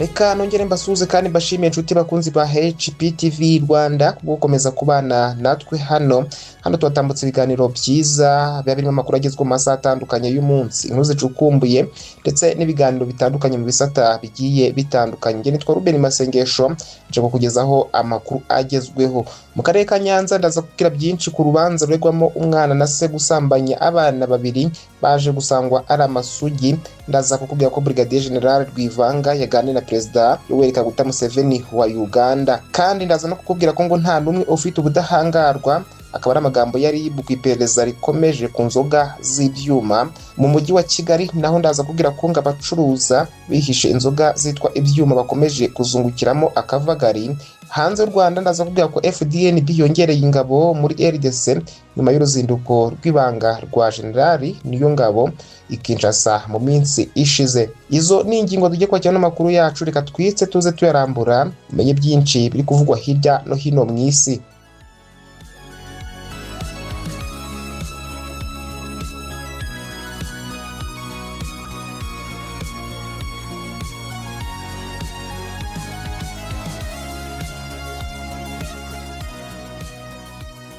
Reka nongere mbasuhuze kandi mbashimiye inshuti bakunzi ba HPTV Rwanda gukomeza kubana natwe hano tubatambutse ibiganiro byiza biba birimo amakuru agezwe mu masaha atandukanye y'umunsi, inkuru zicukumbuye ndetse n'ibiganiro bitandukanye mu bisata bigiye bitandukanye. Nge nitwa Ruben Masengesho nje kukugezaho amakuru agezweho. Mu karere ka Nyanza ndaza kukira byinshi ku rubanza ruregwamo umwana na se gusambanya abana babiri baje gusangwa ari amasugi. Ndaza kukubwira ko Brigadier General Rwivanga yaganira na Perezida Yoweri Kaguta Museveni wa Uganda, kandi ndaza no kukubwira ko ngo nta numwe ufite ubudahangarwa, akaba ari amagambo yari ku iperereza rikomeje ku nzoga z'ibyuma mu mujyi wa Kigali. Naho ndaza kubwira ko ngo abacuruza bihishe inzoga zitwa ibyuma bakomeje kuzungukiramo akavagari hanze y'u Rwanda. Ndaza kubwira ko FDNB yongereye ingabo muri RDC nyuma y'uruzinduko rw'ibanga rwa Generali Niyongabo i Kinshasa mu minsi ishize. Izo ni ingingo tugiye kwakira n'amakuru yacu, reka twitse tuze tuyarambura menye byinshi biri kuvugwa hirya no hino mu isi.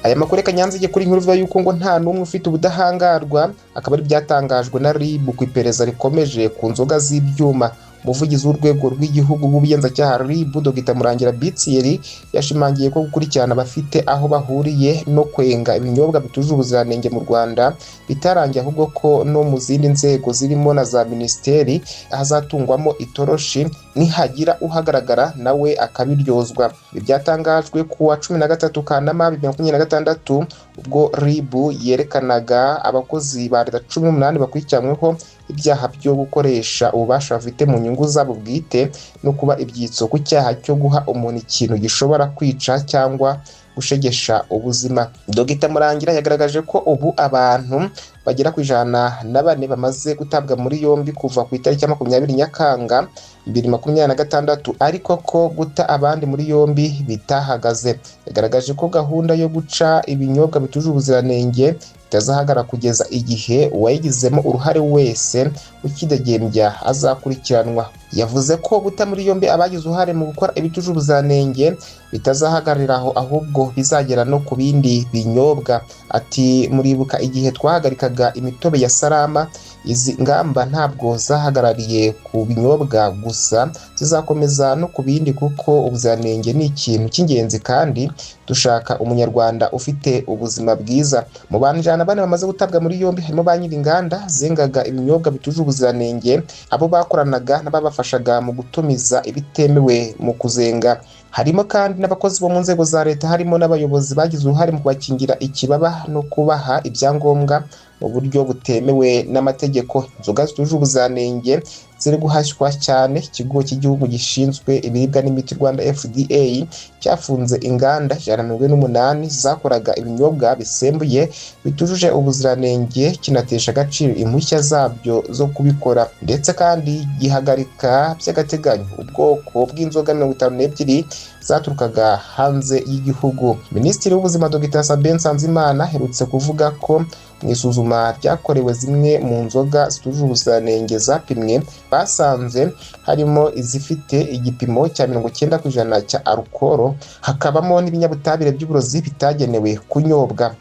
Aya makuru reka nyanzige kuri inkuru ivuga yuko ngo nta numwe ufite ubudahangarwa, akaba ari byatangajwe na RIB ku iperereza rikomeje ku nzoga z'ibyuma. Umuvugizi w'urwego rw'igihugu rw'ubugenzacyaha RIB Dr Murangira Bitsiyeri yashimangiye ko gukurikirana abafite aho bahuriye no kwenga ibinyobwa bituje ubuziranenge mu Rwanda bitarangiye, ahubwo ko no mu zindi nzego zirimo na za minisiteri hazatungwamo itoroshi nihagira uhagaragara nawe akabiryozwa. Byatangajwe ku wa 13 Kanama 2026 ubwo RIB yerekanaga abakozi ba leta 18 bakurikiranyweho ibyaha byo gukoresha ububasha bafite mu nyungu zabo bwite no kuba ibyitso ku cyaha cyo guha umuntu ikintu gishobora kwica cyangwa gushegesha ubuzima. Dr Murangira yagaragaje ko ubu abantu bagera ku 104 bamaze gutabwa muri yombi kuva ku itariki ya 20 Nyakanga 2026, ariko ko guta abandi muri yombi bitahagaze. Yagaragaje ko gahunda yo guca ibinyobwa bituje ubuziranenge itazahagara kugeza igihe uwayigizemo uruhare wese ukidegembya azakurikiranwa. Yavuze ko guta muri yombi abagize uruhare mu gukora ibituje ubuziranenge bitazahagariraho, ahubwo bizagera no ku bindi binyobwa. Ati muribuka igihe twahagarikaga imitobe ya Salama, izi ngamba ntabwo zahagarariye ku binyobwa gusa, zizakomeza no ku bindi kuko ubuziranenge ni ikintu cy'ingenzi kandi dushaka umunyarwanda ufite ubuzima bwiza. Mu bantu 104 bamaze gutabwa muri yombi harimo ba nyir'inganda zengaga ibinyobwa bituje ubuziranenge, abo bakoranaga n'ababafashaga mu gutumiza ibitemewe mu kuzenga. Harimo kandi n'abakozi bo mu nzego za leta, harimo n'abayobozi bagize uruhare mu kubakingira ikibaba no kubaha ibyangombwa mu buryo butemewe n'amategeko. Inzoga zituje ubuziranenge ziri guhashywa cyane. Ikigo cy'igihugu gishinzwe ibiribwa n'imiti Rwanda FDA cyafunze inganda 148 zakoraga ibinyobwa bisembuye bitujuje ubuziranenge, kinatesha agaciro impushya zabyo zo kubikora, ndetse kandi gihagarika by'agateganyo ubwoko bw'inzoga 52 zaturukaga hanze y'igihugu. Minisitiri w'ubuzima Dr Sabin Nsanzimana aherutse kuvuga ko mu isuzuma ryakorewe zimwe mu nzoga zituje ubuziranenge zapimwe basanze harimo izifite igipimo cya 90% cya alcohol, hakabamo n'ibinyabutabire by'uburozi bitagenewe kunyobwa.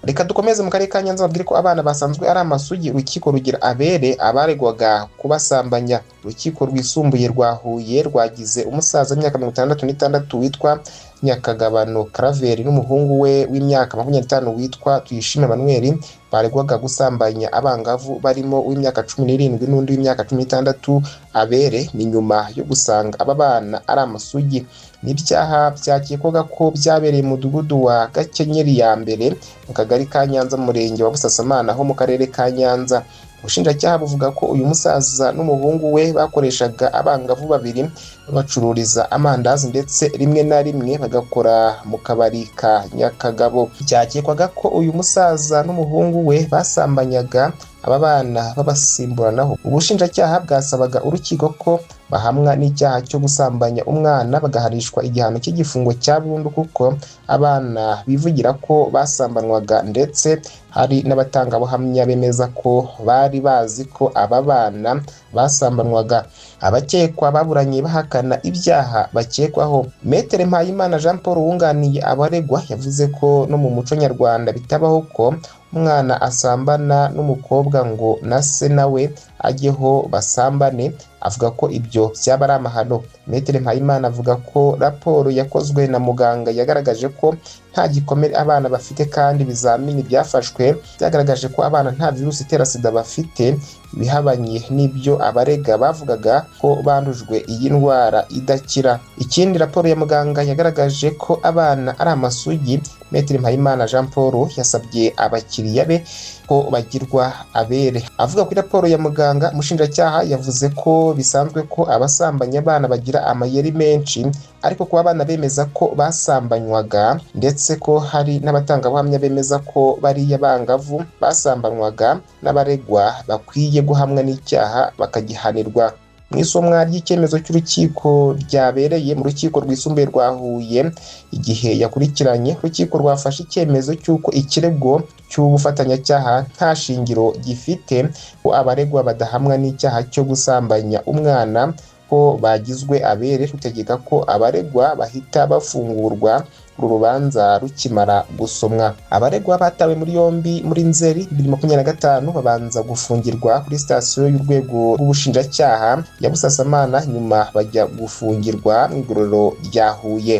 Reka dukomeze mu karere ka Nyanza babwire ko abana basanzwe ari amasugi. Urukiko rugira abere abaregwaga kubasambanya. Urukiko rwisumbuye rwa Huye rwagize umusaza w'imyaka 66 witwa Nyakagabano Claver n'umuhungu we w'imyaka 25 witwa Tuyishime Emmanuel baregwaga gusambanya abangavu barimo w'imyaka 17 n'undi w'imyaka 16 abere. Ni nyuma yo gusanga aba bana ari amasugi. N'ibyaha byakekwaga ko byabereye mu mudugudu wa Gakenyeri ya mbere mu kagari ka Nyanza mu murenge wa Busasamana ho mu karere ka Nyanza. Ubushinjacyaha buvuga ko uyu musaza n'umuhungu we bakoreshaga abangavu babiri bacururiza amandazi ndetse rimwe na rimwe bagakora mu kabari ka Nyakagabo. Byakekwaga ko uyu musaza n'umuhungu we basambanyaga aba bana babasimburanaho. Ubushinjacyaha bwasabaga urukiko ko bahamwa n'icyaha cyo gusambanya umwana bagahanishwa igihano cy'igifungo cya burundu, kuko abana bivugira ko basambanwaga ndetse hari n'abatangabuhamya bemeza ko bari bazi ko aba bana basambanwaga. Abakekwa baburanye bahakana ibyaha bakekwaho. Maître Mpayimana Jean Paul wunganiye abaregwa yavuze ko no mu muco nyarwanda bitabaho ko umwana asambana n'umukobwa ngo na se nawe ajyeho basambane, avuga ko ibyo byaba ari amahano. Maître Mpayimana avuga ko raporo yakozwe na muganga yagaragaje ko nta gikomere abana bafite kandi ibizamini byafashwe byagaragaje ko abana nta virusi itera sida bafite, bihabanye n'ibyo abarega bavugaga ko bandujwe iyi ndwara idakira. Ikindi, raporo ya muganga yagaragaje ko abana ari amasugi. Maître Mpayimana Jean Paul yasabye abakiriya be ko bagirwa abere. Avuga kuri raporo ya muganga, umushinjacyaha yavuze ko bisanzwe ko abasambanya abana bagira amayeri menshi, ariko kuba abana bemeza ko basambanywaga ndetse ko hari n'abatangabuhamya bemeza ko bariya bangavu basambanywaga n'abaregwa bakwiye guhamwa n'icyaha bakagihanirwa. Mu isomwa ry'icyemezo cy'urukiko ryabereye mu rukiko rwisumbuye rwa Huye igihe yakurikiranye, urukiko rwafashe icyemezo cy'uko ikirego cy'ubufatanyacyaha nta shingiro gifite, ko abaregwa badahamwa n'icyaha cyo gusambanya umwana, ko bagizwe abere, rutegeka ko abaregwa bahita bafungurwa urubanza rukimara gusomwa. Abaregwa batawe muri yombi muri Nzeri 2025 babanza gufungirwa kuri sitasiyo y'urwego rw'ubushinjacyaha ya Busasamana, nyuma bajya gufungirwa mu igororero rya Huye.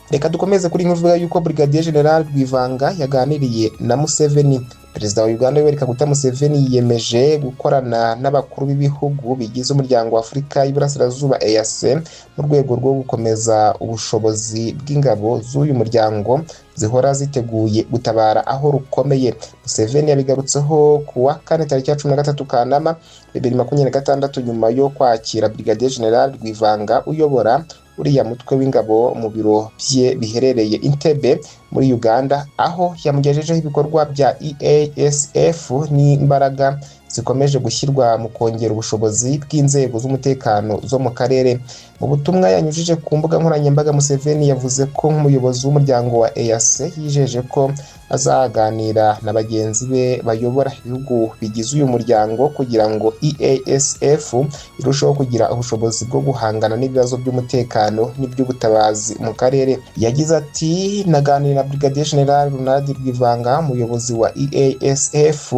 Reka dukomeze kuri ivuga yuko Brigadier General Rwivanga yaganiriye na Museveni. Perezida wa Uganda Yoweri Kaguta Museveni yiyemeje gukorana n'abakuru b'ibihugu bigize umuryango wa Afurika y'Iburasirazuba EAC mu rwego rwo gukomeza ubushobozi bw'ingabo z'uyu muryango zihora ziteguye gutabara aho rukomeye. Museveni yabigarutseho kuwa 4 tariki ya 13 Kanama 2026 nyuma yo kwakira Brigadier General Rwivanga uyobora uriya mutwe w'ingabo mu biro bye biherereye Entebbe muri Uganda, aho yamugejejeho ibikorwa bya EASF n'imbaraga zikomeje gushyirwa mu kongera ubushobozi bw'inzego z'umutekano zo mu karere. Mu butumwa yanyujije ku mbuga nkoranyambaga, Museveni yavuze ko nk'umuyobozi w'umuryango wa EAC yijeje ko azaganira na bagenzi be bayobora ibihugu bigize uyu muryango kugira ngo EASF irusheho kugira ubushobozi bwo guhangana n'ibibazo by'umutekano n'iby'ubutabazi mu karere. Yagize ati, naganira na Brigadier General Ronald Rwivanga, umuyobozi wa EASF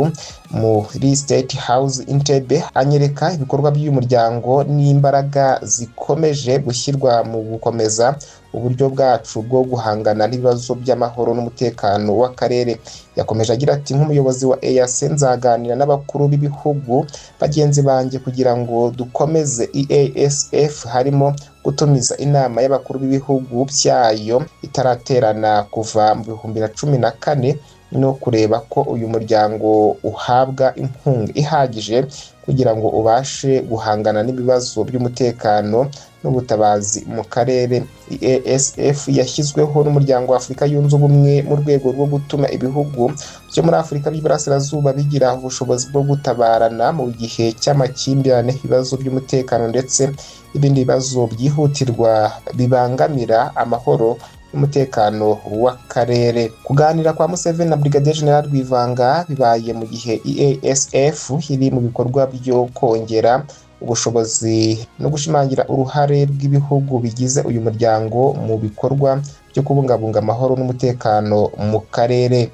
muri State House Entebbe, anyereka ibikorwa by'uyu muryango n'imbaraga zikomeje gushyirwa mu gukomeza uburyo bwacu bwo guhangana n'ibibazo by'amahoro n'umutekano w'akarere. Yakomeje agira ati, nk'umuyobozi wa EAC nzaganira n'abakuru b'ibihugu bagenzi banjye kugira ngo dukomeze EASF, harimo gutumiza inama y'abakuru b'ibihugu byayo itaraterana kuva mu 2014 no kureba ko uyu muryango uhabwa inkunga ihagije kugira ngo ubashe guhangana n'ibibazo by'umutekano n'ubutabazi mu karere. EASF yashyizweho n'umuryango wa Afurika yunze ubumwe mu rwego rwo gutuma ibihugu byo muri Afurika y'Iburasirazuba bigira ubushobozi bwo gutabarana mu gihe cy'amakimbirane, ibibazo by'umutekano ndetse n'ibindi bibazo byihutirwa bibangamira amahoro n'umutekano w'akarere. Kuganira kwa Museveni na Brigadier General Rwivanga bibaye mu gihe EASF iri mu bikorwa byo kongera ubushobozi no gushimangira uruhare rw'ibihugu bigize uyu muryango mu bikorwa byo kubungabunga amahoro n'umutekano mu karere.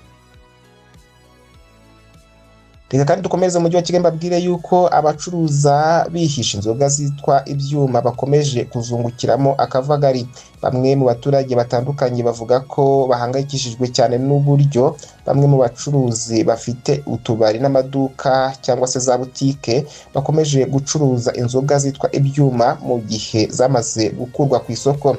Reka kandi dukomeze mu mujyi wa Kigali mbabwire yuko abacuruza bihisha inzoga zitwa ibyuma bakomeje kuzungukiramo akavagari. Bamwe mu baturage batandukanye bavuga ko bahangayikishijwe cyane n'uburyo bamwe mu bacuruzi bafite utubari n'amaduka cyangwa se za butike bakomeje gucuruza inzoga zitwa ibyuma mu gihe zamaze gukurwa ku isoko.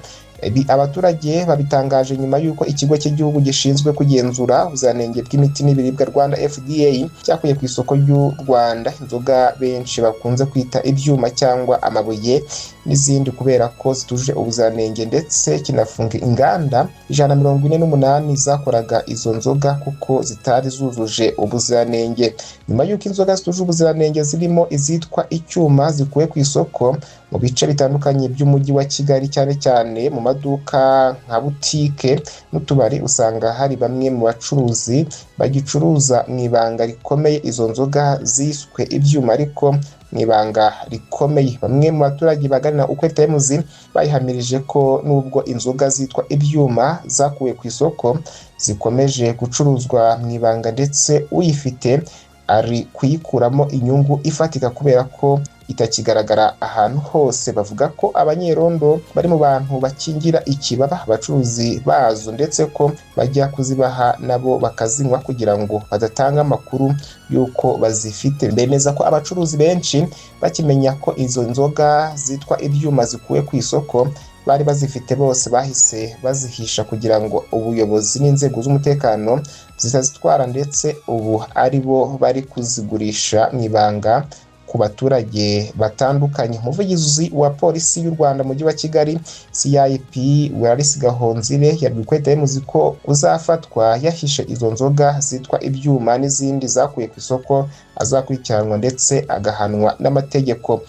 Abaturage babitangaje nyuma y'uko ikigo cy'igihugu gishinzwe kugenzura ubuziranenge bw'imiti n'ibiribwa Rwanda FDA cyakuye ku isoko ry'u Rwanda inzoga benshi bakunze kwita ibyuma cyangwa amabuye n'izindi kubera ko zitujuje ubuziranenge, ndetse kinafunga inganda 148 zakoraga izo nzoga kuko zitari zujuje ubuziranenge. Nyuma y'uko inzoga zitujuje ubuziranenge zirimo izitwa icyuma zikuwe ku isoko mu bice bitandukanye by'umujyi wa Kigali, cyane cyane mu maduka nka butike n'utubari, usanga hari bamwe mu bacuruzi bagicuruza mu ibanga rikomeye izo nzoga ziswe ibyuma, ariko mu ibanga rikomeye. Bamwe mu baturage baganira Ukweli Times bayihamirije ko nubwo inzoga zitwa ibyuma zakuwe ku isoko zikomeje gucuruzwa mu ibanga, ndetse uyifite ari kuyikuramo inyungu ifatika kubera ko itakigaragara ahantu hose. Bavuga ko abanyerondo bari mu bantu bakingira ikibaba abacuruzi bazo, ndetse ko bajya kuzibaha nabo bakazinywa kugira ngo badatanga amakuru y'uko bazifite. Bemeza ko abacuruzi benshi bakimenya ko izo nzoga zitwa ibyuma zikuwe ku isoko bari bazifite, bose bahise bazihisha kugira ngo ubuyobozi n'inzego z'umutekano zitazitwara, ndetse ubu ari bo bari kuzigurisha mu ibanga ku baturage batandukanye. Umuvugizi wa polisi y'u Rwanda mu mujyi wa Kigali CIP Wallace Gahonzire yabwiye Ukweli Times ko uzafatwa yahishe izo nzoga zitwa ibyuma n'izindi zakuye ku isoko azakurikiranwa ndetse agahanwa n'amategeko.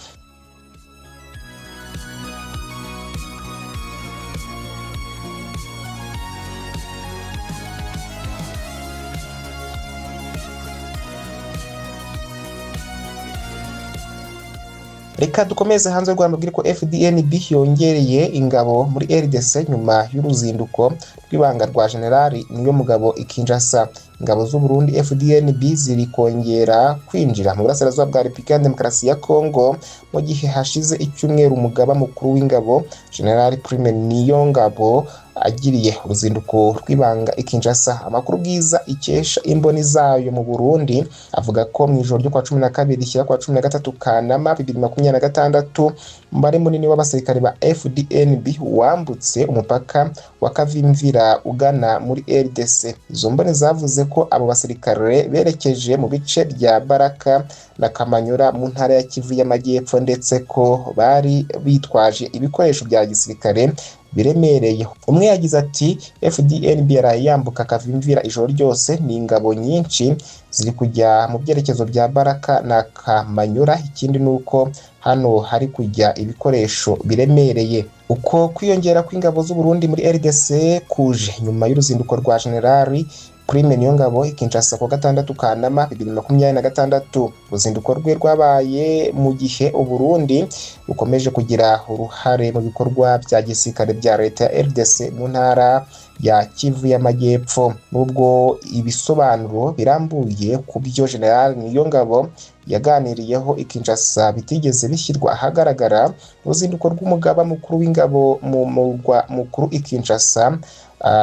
Reka dukomeze hanze y'u Rwanda mbwire ko FDNB yongereye ingabo muri RDC nyuma y'uruzinduko rw'ibanga rwa Generali Niyomugabo i Kinshasa. Ingabo z'u Burundi FDNB ziri kongera kwinjira mu burasirazuba bwa Repubulika ya Demokarasi ya Kongo mu gihe hashize icyumweru umugaba mukuru w'ingabo General Prime Niyongabo agiriye uruzinduko rw'ibanga i Kinshasa. Amakuru bwiza ikesha imboni zayo mu Burundi avuga ko mu ijoro ryo kwa 12 shyira kwa 13 Kanama 2026 umubare munini w'abasirikare ba FDNB wambutse umupaka wa Kavimvira ugana muri RDC. Izo mboni zavuze ko abo basirikare berekeje mu bice bya Baraka na Kamanyura mu ntara ya Kivu y'Amajyepfo, ndetse ko bari bitwaje ibikoresho bya gisirikare biremereye. Umwe yagize ati FDNB yambuka Kavimvira ijoro ryose, ni ingabo nyinshi ziri kujya mu byerekezo bya Baraka na Kamanyura. Ikindi nuko hano hari kujya ibikoresho biremereye. Uko kwiyongera kw'ingabo z'u Burundi muri RDC kuje nyuma y'uruzinduko rwa Generali Prime Niyongabo i Kinshasa ku 6 Kanama 2026. Uruzinduko rwe rwabaye mu gihe u Burundi bukomeje kugira uruhare mu bikorwa bya gisirikare bya leta ya RDC mu ntara ya Kivu y'Amajyepfo. Nubwo ibisobanuro birambuye ku byo General Niyongabo yaganiriyeho i Kinshasa bitigeze bishyirwa ahagaragara, uruzinduko rw'umugaba mukuru w'ingabo mu murwa mukuru i Kinshasa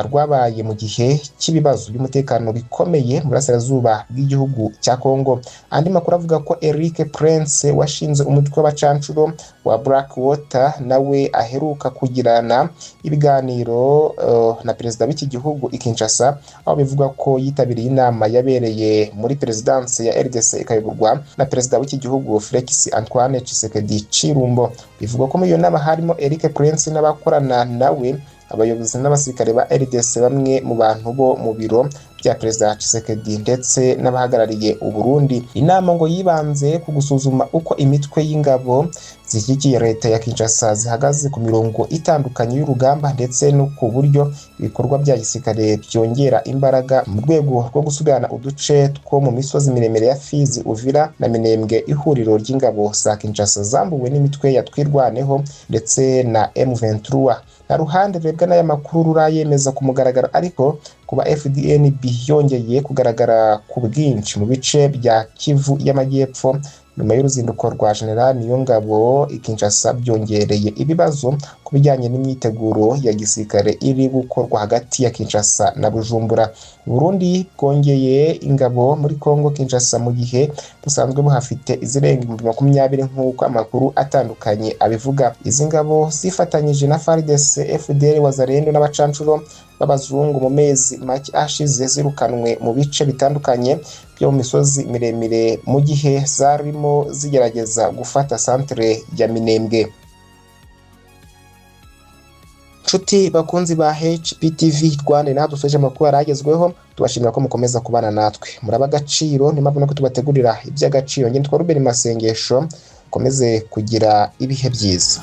rwabaye mu gihe cy'ibibazo by'umutekano bikomeye mu burasirazuba bw'igihugu cya Kongo. Andi makuru avuga ko Eric Prince washinze umutwe w'abacancuro wa Blackwater nawe aheruka kugirana ibiganiro na perezida w'iki gihugu i Kinshasa, aho bivuga ko yitabiriye inama yabereye muri perezidanse ya RDC ikayoborwa na perezida w'iki gihugu Felix Antoine Tshisekedi Chilombo. Bivuga ko muri iyo nama harimo Eric Prince n'abakorana nawe, abayobozi n'abasirikare ba RDC, bamwe mu bantu bo mu biro bya perezida Tshisekedi ndetse n'abahagarariye u Burundi. Inama ngo yibanze ku gusuzuma uko imitwe y'ingabo zishyigikiye leta ya Kinshasa zihagaze ku mirongo itandukanye y'urugamba, ndetse no ku buryo ibikorwa bya gisirikare byongera imbaraga mu rwego rwo gusubirana uduce two mu misozi miremire ya Fizi, Uvira na Minembwe, ihuriro ry'ingabo za Kinshasa zambuwe n'imitwe ya Twirwaneho ndetse na M23. Na ruhande rebwa n'aya makuru rurayemeza ku mugaragaro, ariko kuba FDNB yongeye kugaragara ku bwinshi mu bice bya Kivu y'Amajyepfo nyuma y'uruzinduko rwa General Niyongabo i Kinshasa byongereye ibibazo ku bijyanye n'imyiteguro ya gisirikare iri gukorwa hagati ya Kinshasa na Bujumbura. Burundi bwongeye ingabo muri Kongo Kinshasa mu gihe busanzwe buhafite izirenga 20 nk'uko amakuru atandukanye abivuga. Izi ngabo zifatanyije na FARDC, FDL, Wazalendo n'abacancuro b'abazungu mu mezi make ashize zirukanwe mu bice bitandukanye byo mu misozi miremire mu gihe zarimo zigerageza gufata centre ya Minembwe. nshuti bakunzi ba HPTV Rwanda, naho dusoje amakuru yaragezweho. Tubashimira ko mukomeza kubana natwe, muraba agaciro. Ni mpamvu ko tubategurira iby'agaciro. Ngende twa Ruben Masengesho, komeze kugira ibihe byiza.